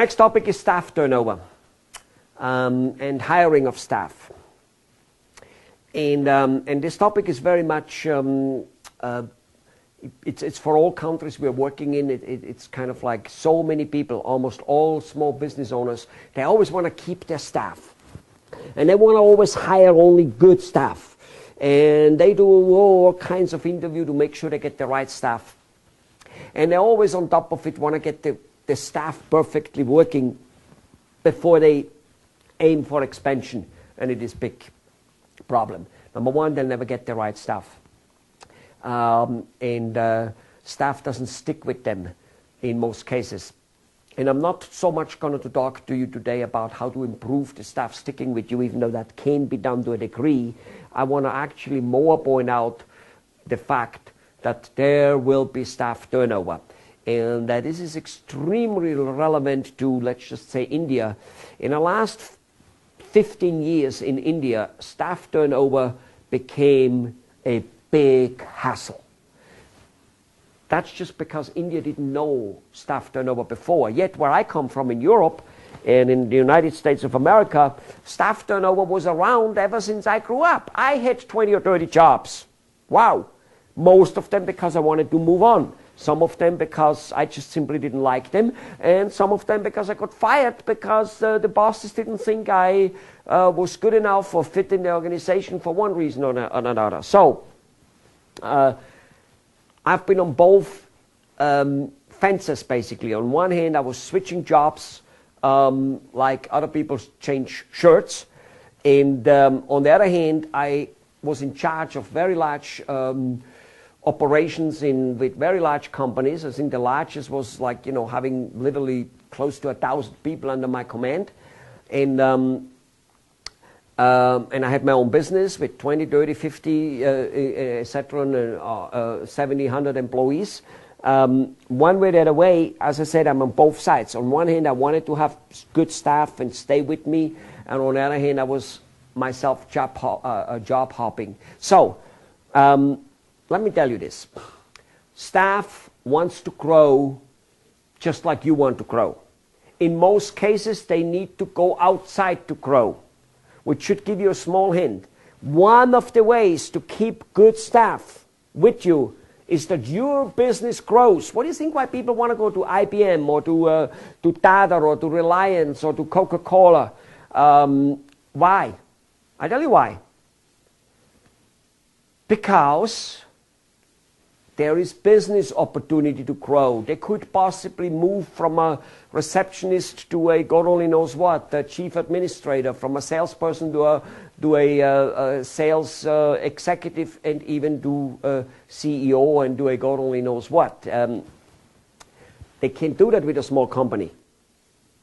next topic is staff turnover and hiring of staff. And this topic is very much, it's for all countries we're working in. It's kind of like so many people, almost all small business owners, they always want to keep their staff. And they want to always hire only good staff. And they do all kinds of interview to make sure they get the right staff. And they're always on top of it, want to get the staff perfectly working before they aim for expansion. And it is big problem. Number one, they'll never get the right staff. Staff doesn't stick with them in most cases. And I'm not so much going to talk to you today about how to improve the staff sticking with you, even though that can be done to a degree. I want to actually more point out the fact that there will be staff turnover. And that this is extremely relevant to, let's just say, India. In the last 15 years in India, staff turnover became a big hassle. That's just because India didn't know staff turnover before. Yet where I come from in Europe and in the United States of America, staff turnover was around ever since I grew up. I had 20 or 30 jobs. Wow. Most of them because I wanted to move on. Some of them because I just simply didn't like them. And some of them because I got fired because the bosses didn't think I was good enough or fit in the organization for one reason or another. So, I've been on both fences, basically. On one hand, I was switching jobs like other people change shirts. And on the other hand, I was in charge of very large operations with very large companies. I think the largest was like, having literally close to 1,000 people under my command. And I had my own business with 20, 30, 50, etc., 70, 100 employees. One way or the other way, as I said, I'm on both sides. On one hand, I wanted to have good staff and stay with me. And on the other hand, I was myself job hopping. So, let me tell you this. Staff wants to grow just like you want to grow. In most cases, they need to go outside to grow, which should give you a small hint. One of the ways to keep good staff with you is that your business grows. What do you think why people want to go to IBM or to Tata or to Reliance or to Coca-Cola? Why? I tell you why. Because there is business opportunity to grow. They could possibly move from a receptionist to a God only knows what, a chief administrator, from a salesperson to a sales executive, and even to a CEO and do a God only knows what. They can't do that with a small company.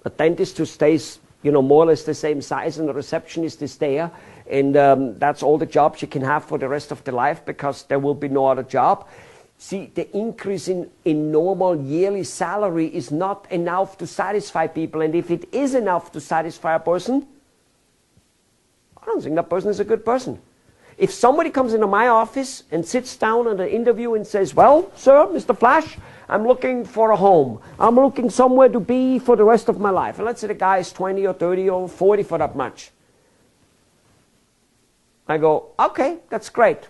A dentist who stays, more or less the same size, and a receptionist is there, and that's all the jobs you can have for the rest of their life because there will be no other job. See, the increase in normal yearly salary is not enough to satisfy people. And if it is enough to satisfy a person, I don't think that person is a good person. If somebody comes into my office and sits down at an interview and says, well, sir, Mr. Flash, I'm looking for a home. I'm looking somewhere to be for the rest of my life. And let's say the guy is 20 or 30 or 40 for that much. I go, okay, that's great.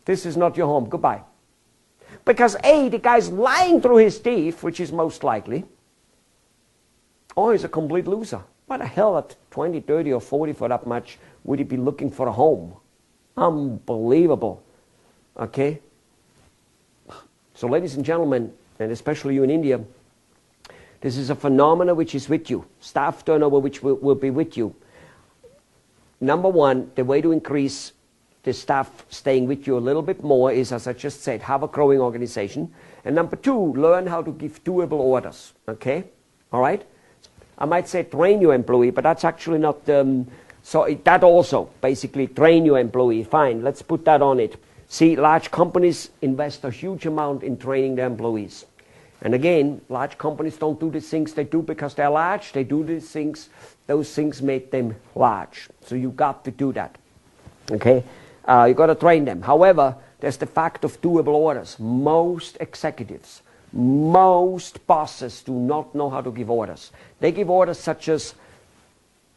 This is not your home. Goodbye. Because A, the guy's lying through his teeth, which is most likely, or he's a complete loser. Why the hell at 20, 30, or 40 for that much would he be looking for a home? Unbelievable. Okay? So ladies and gentlemen, and especially you in India, this is a phenomenon which is with you. Staff turnover which will be with you. Number one, the way to increase the staff staying with you a little bit more is, as I just said, have a growing organization. And number two, learn how to give doable orders. Okay? All right? I might say train your employee, but that's actually not... that also, basically, train your employee. Fine, let's put that on it. See, large companies invest a huge amount in training their employees. And again, large companies don't do the things they do because they're large. They do these things, those things make them large. So you got to do that. Okay? You got to train them. However, there's the fact of doable orders. Most executives Most bosses do not know how to give orders. They give orders such as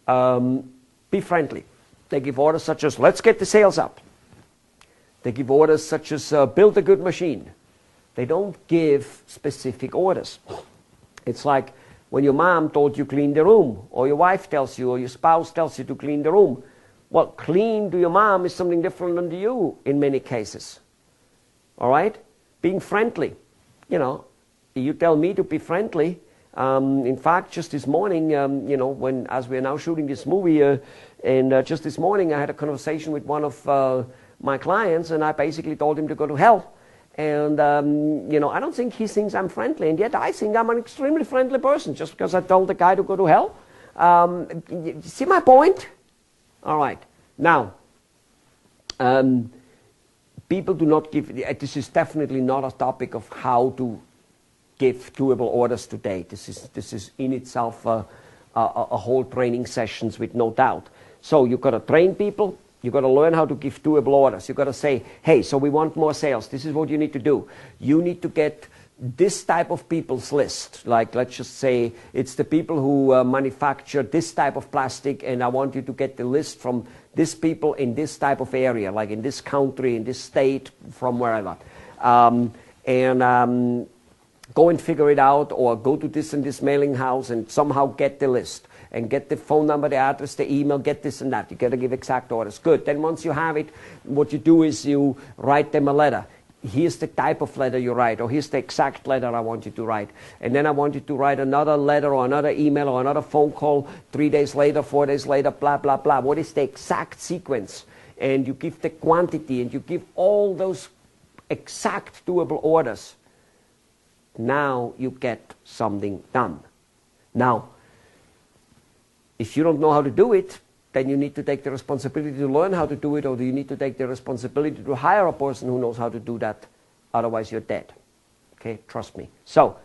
be friendly. They give orders such as let's get the sales up. They give orders such as build a good machine. They don't give specific orders. It's like when your mom told you clean the room, or your wife tells you, or your spouse tells you to clean the room. Well, clean to your mom is something different than to you in many cases. All right? Being friendly. You know, you tell me to be friendly. In fact, just this morning, you know, as we are now shooting this movie, and just this morning I had a conversation with one of my clients, and I basically told him to go to hell. And, you know, I don't think he thinks I'm friendly, and yet I think I'm an extremely friendly person just because I told the guy to go to hell. You see my point? All right. Now, people do not give, this is definitely not a topic of how to give doable orders today. This is in itself a whole training sessions with no doubt. So you've got to train people. You've got to learn how to give doable orders. You've got to say, hey, so we want more sales. This is what you need to do. You need to get this type of people's list. Like, let's just say it's the people who manufacture this type of plastic, and I want you to get the list from these people in this type of area, like in this country, in this state, from wherever. Go and figure it out, or go to this and this mailing house and somehow get the list. And get the phone number, the address, the email, get this and that. You got to give exact orders. Good. Then once you have it, what you do is you write them a letter. Here's the type of letter you write, or here's the exact letter I want you to write. And then I want you to write another letter or another email or another phone call 3 days later, 4 days later, blah, blah, blah. What is the exact sequence? And you give the quantity, and you give all those exact doable orders. Now you get something done. Now, if you don't know how to do it, then you need to take the responsibility to learn how to do it, or you need to take the responsibility to hire a person who knows how to do that. Otherwise, you're dead. Okay, trust me. So,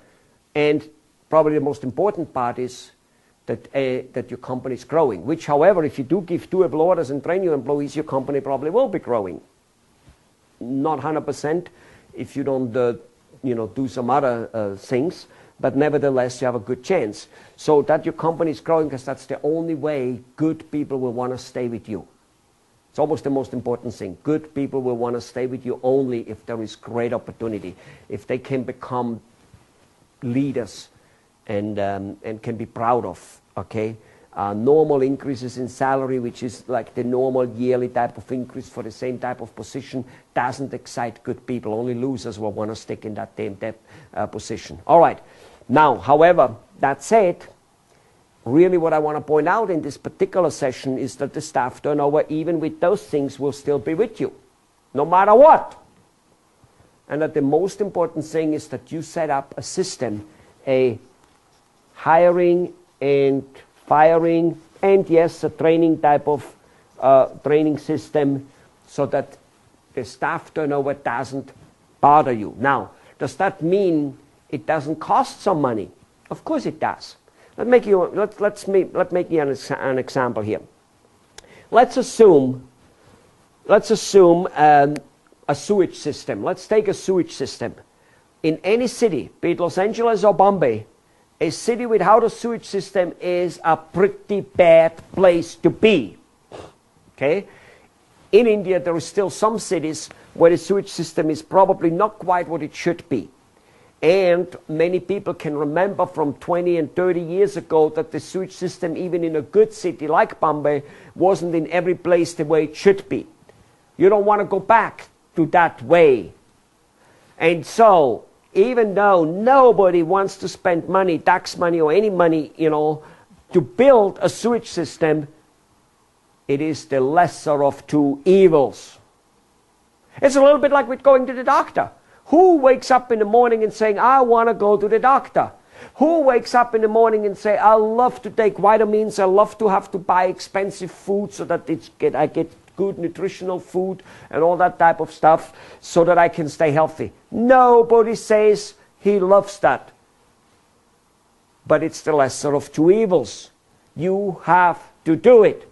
and probably the most important part is that your company is growing, which, however, if you do give doable orders and train your employees, your company probably will be growing. Not 100% if you don't do some other things. But nevertheless, you have a good chance. So that your company is growing, because that's the only way good people will want to stay with you. It's almost the most important thing. Good people will want to stay with you only if there is great opportunity, if they can become leaders and can be proud of, okay? Normal increases in salary, which is like the normal yearly type of increase for the same type of position, doesn't excite good people. Only losers will want to stick in that same position. All right. Now, however, that said, really what I want to point out in this particular session is that the staff turnover, even with those things, will still be with you, no matter what. And that the most important thing is that you set up a system, a hiring and firing, and yes, a training type of training system, so that the staff turnover doesn't bother you. Now, does that mean it doesn't cost some money? Of course it does. Let's make an example here. Let's assume a sewage system. Let's take a sewage system. In any city, be it Los Angeles or Bombay, a city without a sewage system is a pretty bad place to be. Okay? In India, there are still some cities where the sewage system is probably not quite what it should be. And many people can remember from 20 and 30 years ago that the sewage system, even in a good city like Bombay, wasn't in every place the way it should be. You don't want to go back to that way. And so, even though nobody wants to spend money, tax money or any money, to build a sewage system, it is the lesser of two evils. It's a little bit like with going to the doctor. Who wakes up in the morning and saying, I want to go to the doctor? Who wakes up in the morning and say, I love to take vitamins, I love to have to buy expensive food so that I get good nutritional food and all that type of stuff so that I can stay healthy? Nobody says he loves that. But it's the lesser of two evils. You have to do it.